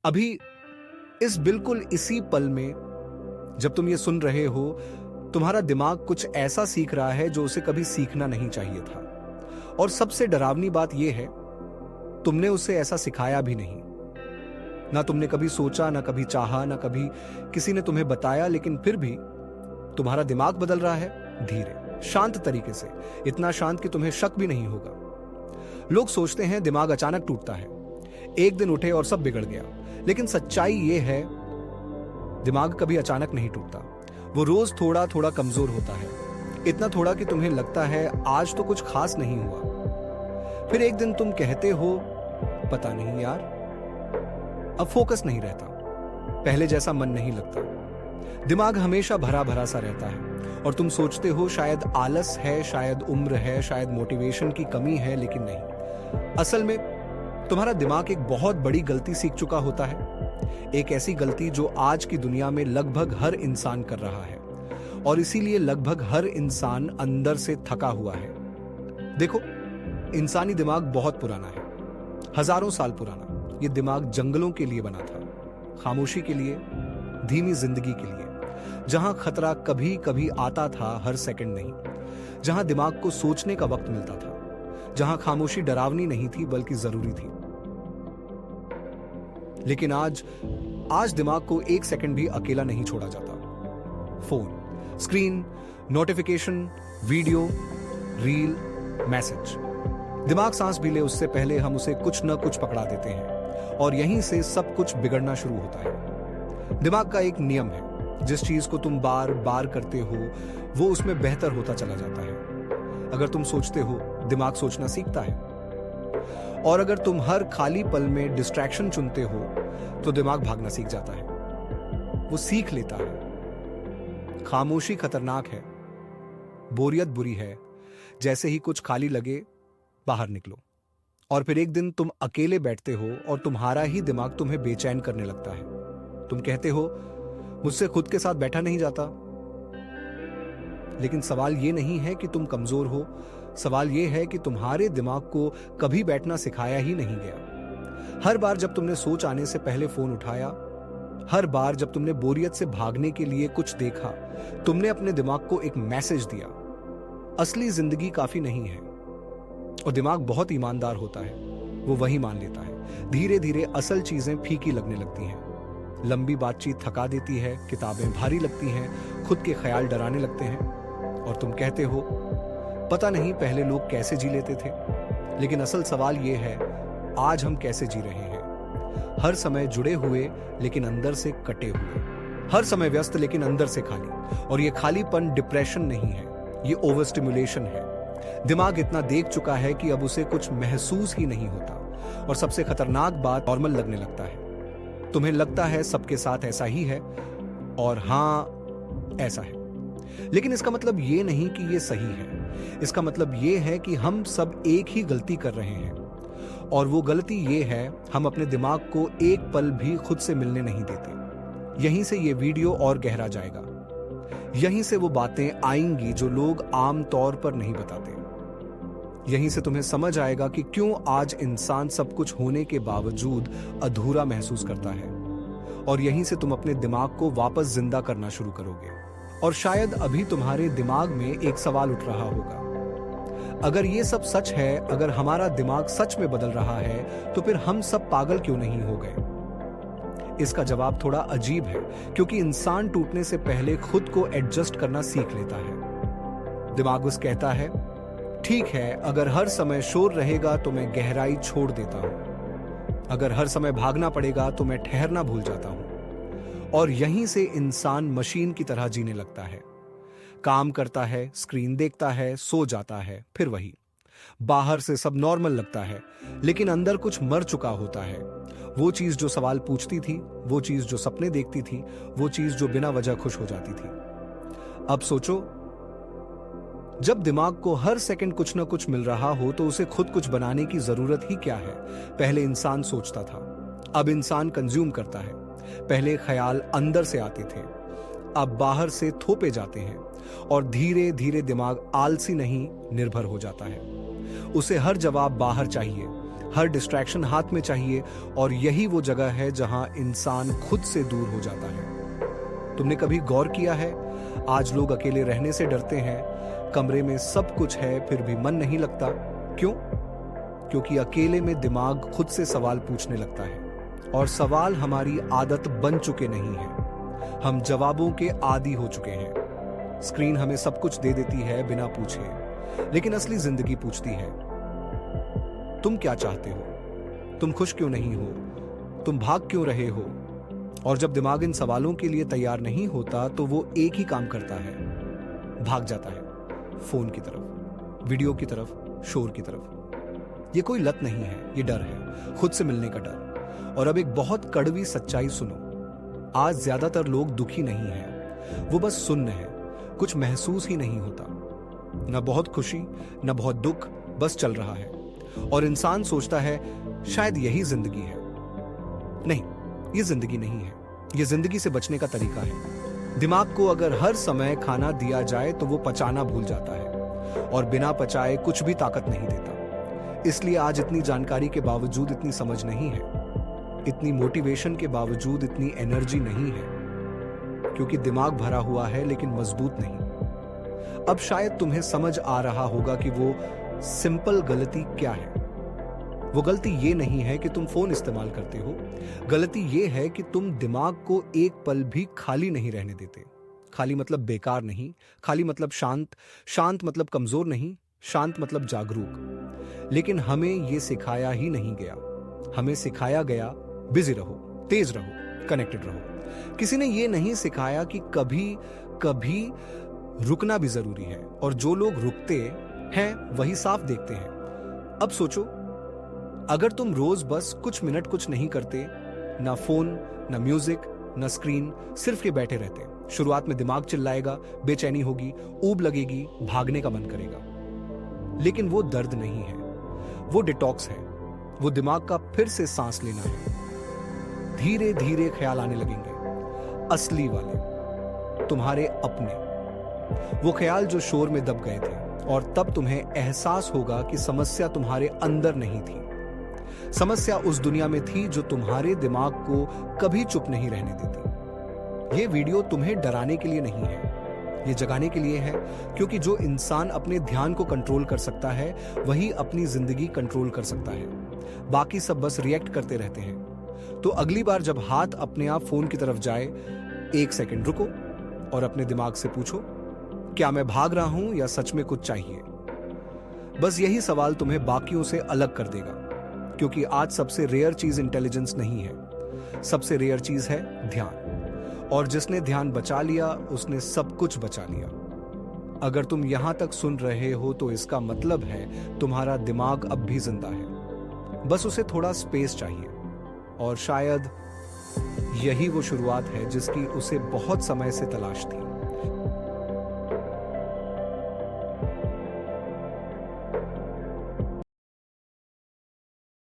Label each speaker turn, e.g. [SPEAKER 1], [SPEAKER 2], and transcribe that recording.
[SPEAKER 1] अभी इस बिल्कुल इसी पल में जब तुम ये सुन रहे हो, तुम्हारा दिमाग कुछ ऐसा सीख रहा है जो उसे कभी सीखना नहीं चाहिए था। और सबसे डरावनी बात यह है, तुमने उसे ऐसा सिखाया भी नहीं। ना तुमने कभी सोचा, ना कभी चाहा, ना कभी किसी ने तुम्हें बताया, लेकिन फिर भी तुम्हारा दिमाग बदल रहा है धीरे, शांत तरीके से, इतना शांत कि तुम्हें शक भी नहीं होगा। लोग सोचते हैं दिमाग अचानक टूटता है, एक दिन उठे और सब बिगड़ गया। लेकिन सच्चाई यह है, दिमाग कभी अचानक नहीं टूटता। वो रोज थोड़ा थोड़ा कमजोर होता है, इतना थोड़ा कि तुम्हें लगता है आज तो कुछ खास नहीं हुआ। फिर एक दिन तुम कहते हो, पता नहीं यार, अब फोकस नहीं रहता, पहले जैसा मन नहीं लगता। दिमाग हमेशा भरा भरा सा रहता है और तुम सोचते हो शायद आलस है, शायद उम्र है, शायद मोटिवेशन की कमी है, लेकिन नहीं। असल में तुम्हारा दिमाग एक बहुत बड़ी गलती सीख चुका होता है, एक ऐसी गलती जो आज की दुनिया में लगभग हर इंसान कर रहा है, और इसीलिए लगभग हर इंसान अंदर से थका हुआ है। देखो, इंसानी दिमाग बहुत पुराना है, हजारों साल पुराना। ये दिमाग जंगलों के लिए बना था, खामोशी के लिए, धीमी जिंदगी के लिए, जहां खतरा कभी कभी आता था, हर सेकंड नहीं, जहां दिमाग को सोचने का वक्त मिलता था, जहां खामोशी डरावनी नहीं थी बल्कि जरूरी थी। लेकिन आज दिमाग को एक सेकंड भी अकेला नहीं छोड़ा जाता। Phone, screen, notification, video, reel, message, दिमाग सांस भी ले उससे पहले हम उसे कुछ न कुछ पकड़ा देते हैं, और यहीं से सब कुछ बिगड़ना शुरू होता है। दिमाग का एक नियम है, जिस चीज को तुम बार बार करते हो वो उसमें बेहतर होता चला जाता है। अगर तुम सोचते हो, दिमाग सोचना सीखता है, और अगर तुम हर खाली पल में डिस्ट्रैक्शन चुनते हो तो दिमाग भागना सीख जाता है, वो सीख लेता है। खामोशी खतरनाक है, बोरियत बुरी है, जैसे ही कुछ खाली लगे बाहर निकलो। और फिर एक दिन तुम अकेले बैठते हो और तुम्हारा ही दिमाग तुम्हें बेचैन करने लगता है। तुम कहते हो, मुझसे खुद के साथ बैठा नहीं जाता। लेकिन सवाल यह नहीं है कि तुम कमजोर हो, सवाल यह है कि तुम्हारे दिमाग को कभी बैठना सिखाया ही नहीं गया। हर बार जब तुमने सोच आने से पहले फोन उठाया, हर बार जब तुमने बोरियत से भागने के लिए कुछ देखा, तुमने अपने दिमाग को एक मैसेज दिया, असली जिंदगी काफी नहीं है। और दिमाग बहुत ईमानदार होता है, वो वही मान लेता है। धीरे धीरे असल चीजें फीकी लगने लगती हैं, लंबी बातचीत थका देती है, किताबें भारी लगती हैं, खुद के ख्याल डराने लगते हैं, और तुम कहते हो, पता नहीं पहले लोग कैसे जी लेते थे। लेकिन असल सवाल यह है, आज हम कैसे जी रहे हैं। हर समय जुड़े हुए लेकिन अंदर से कटे हुए, हर समय व्यस्त लेकिन अंदर से खाली। और ये खालीपन डिप्रेशन नहीं है, ये ओवर स्टिमुलेशन है। दिमाग इतना देख चुका है कि अब उसे कुछ महसूस ही नहीं होता, और सबसे खतरनाक बात, नॉर्मल लगने लगता है। तुम्हें लगता है सबके साथ ऐसा ही है, और हां, ऐसा है। लेकिन इसका मतलब ये नहीं कि ये सही है, इसका मतलब ये है कि हम सब एक ही गलती कर रहे हैं, और वो गलती ये है, हम अपने दिमाग को एक पल भी खुद से मिलने नहीं देते। यहीं से ये वीडियो और गहरा जाएगा, यहीं से वो बातें आएंगी जो लोग आम तौर पर नहीं बताते। यहीं से तुम्हें समझ आएगा कि क्यों आज इंसान सब कुछ होने के बावजूद अधूरा महसूस करता है, और यहीं से तुम अपने दिमाग को वापस जिंदा करना शुरू करोगे। और शायद अभी तुम्हारे दिमाग में एक सवाल उठ रहा होगा, अगर ये सब सच है, अगर हमारा दिमाग सच में बदल रहा है, तो फिर हम सब पागल क्यों नहीं हो गए। इसका जवाब थोड़ा अजीब है, क्योंकि इंसान टूटने से पहले खुद को एडजस्ट करना सीख लेता है। दिमाग उस कहता है, ठीक है, अगर हर समय शोर रहेगा तो मैं गहराई छोड़ देता हूं, अगर हर समय भागना पड़ेगा तो मैं ठहरना भूल जाता हूं। और यहीं से इंसान मशीन की तरह जीने लगता है, काम करता है, स्क्रीन देखता है, सो जाता है, फिर वही। बाहर से सब नॉर्मल लगता है, लेकिन अंदर कुछ मर चुका होता है। वो चीज जो सवाल पूछती थी, वो चीज जो सपने देखती थी, वो चीज जो बिना वजह खुश हो जाती थी। अब सोचो, जब दिमाग को हर सेकंड कुछ ना कुछ मिल रहा हो तो उसे खुद कुछ बनाने की जरूरत ही क्या है। पहले इंसान सोचता था, अब इंसान कंज्यूम करता है। पहले ख्याल अंदर से आते थे, अब बाहर से थोपे जाते हैं, और धीरे धीरे दिमाग आलसी नहीं, निर्भर हो जाता है। उसे हर जवाब बाहर चाहिए, हर डिस्ट्रैक्शन हाथ में चाहिए, और यही वो जगह है जहां इंसान खुद से दूर हो जाता है। तुमने कभी गौर किया है, आज लोग अकेले रहने से डरते हैं, कमरे में सब कुछ है फिर भी मन नहीं लगता। क्यों? क्योंकि अकेले में दिमाग खुद से सवाल पूछने लगता है, और सवाल हमारी आदत बन चुके नहीं है। हम जवाबों के आदी हो चुके हैं। स्क्रीन हमें सब कुछ दे देती है बिना पूछे, लेकिन असली जिंदगी पूछती है, तुम क्या चाहते हो? तुम खुश क्यों नहीं हो? तुम भाग क्यों रहे हो? और जब दिमाग इन सवालों के लिए तैयार नहीं होता तो वो एक ही काम करता है, भाग जाता है, फोन की तरफ, वीडियो की तरफ, शोर की तरफ। ये कोई लत नहीं है, ये डर है, खुद से मिलने का डर। और अब एक बहुत कड़वी सच्चाई सुनो, आज ज्यादातर लोग दुखी नहीं हैं, वो बस सुन्न है, कुछ महसूस ही नहीं होता, न बहुत खुशी न बहुत दुख, बस चल रहा है। और इंसान सोचता है शायद यही जिंदगी है। नहीं, ये जिंदगी नहीं है, ये जिंदगी से बचने का तरीका है। दिमाग को अगर हर समय खाना दिया जाए तो वो पचाना भूल जाता है, और बिना पचाए कुछ भी ताकत नहीं देता। इसलिए आज इतनी जानकारी के बावजूद इतनी समझ नहीं है, इतनी मोटिवेशन के बावजूद इतनी एनर्जी नहीं है, क्योंकि दिमाग भरा हुआ है लेकिन मजबूत नहीं। अब शायद तुम्हें समझ आ रहा होगा कि वो सिंपल गलती क्या है। वो गलती ये नहीं है कि तुम फोन इस्तेमाल करते हो, गलती ये है कि तुम दिमाग को एक पल भी खाली नहीं रहने देते। खाली मतलब बेकार नहीं, खाली मतलब शांत, शांत मतलब कमजोर नहीं, शांत मतलब जागरूक। लेकिन हमें ये सिखाया ही नहीं गया। हमें सिखाया गया बिजी रहो, तेज रहो, कनेक्टेड रहो। किसी ने ये नहीं सिखाया कि कभी कभी रुकना भी जरूरी है, और जो लोग रुकते हैं वही साफ देखते हैं। अब सोचो, अगर तुम रोज बस कुछ मिनट कुछ नहीं करते, ना फोन, ना म्यूजिक, ना स्क्रीन, सिर्फ के बैठे रहते, शुरुआत में दिमाग चिल्लाएगा, बेचैनी होगी, ऊब लगेगी, भागने का मन करेगा। लेकिन वो दर्द नहीं है, वो डिटॉक्स है, वो दिमाग का फिर से सांस लेना है। धीरे धीरे ख्याल आने लगेंगे, असली वाले, तुम्हारे अपने, वो ख्याल जो शोर में दब गए थे। और तब तुम्हें एहसास होगा कि समस्या तुम्हारे अंदर नहीं थी, समस्या उस दुनिया में थी जो तुम्हारे दिमाग को कभी चुप नहीं रहने देती। ये वीडियो तुम्हें डराने के लिए नहीं है, ये जगाने के लिए है, क्योंकि जो इंसान अपने ध्यान को कंट्रोल कर सकता है वही अपनी जिंदगी कंट्रोल कर सकता है। बाकी सब बस रिएक्ट करते रहते हैं। तो अगली बार जब हाथ अपने आप फोन की तरफ जाए, 1 सेकंड रुको और अपने दिमाग से पूछो, क्या मैं भाग रहा हूं या सच में कुछ चाहिए? बस यही सवाल तुम्हें बाकियों से अलग कर देगा, क्योंकि आज सबसे रेयर चीज इंटेलिजेंस नहीं है, सबसे रेयर चीज है ध्यान। और जिसने ध्यान बचा लिया उसने सब कुछ बचा लिया। अगर तुम यहां तक सुन रहे हो तो इसका मतलब है तुम्हारा दिमाग अब भी जिंदा है, बस उसे थोड़ा स्पेस चाहिए। और शायद यही वो शुरुआत है जिसकी उसे बहुत समय से तलाश थी।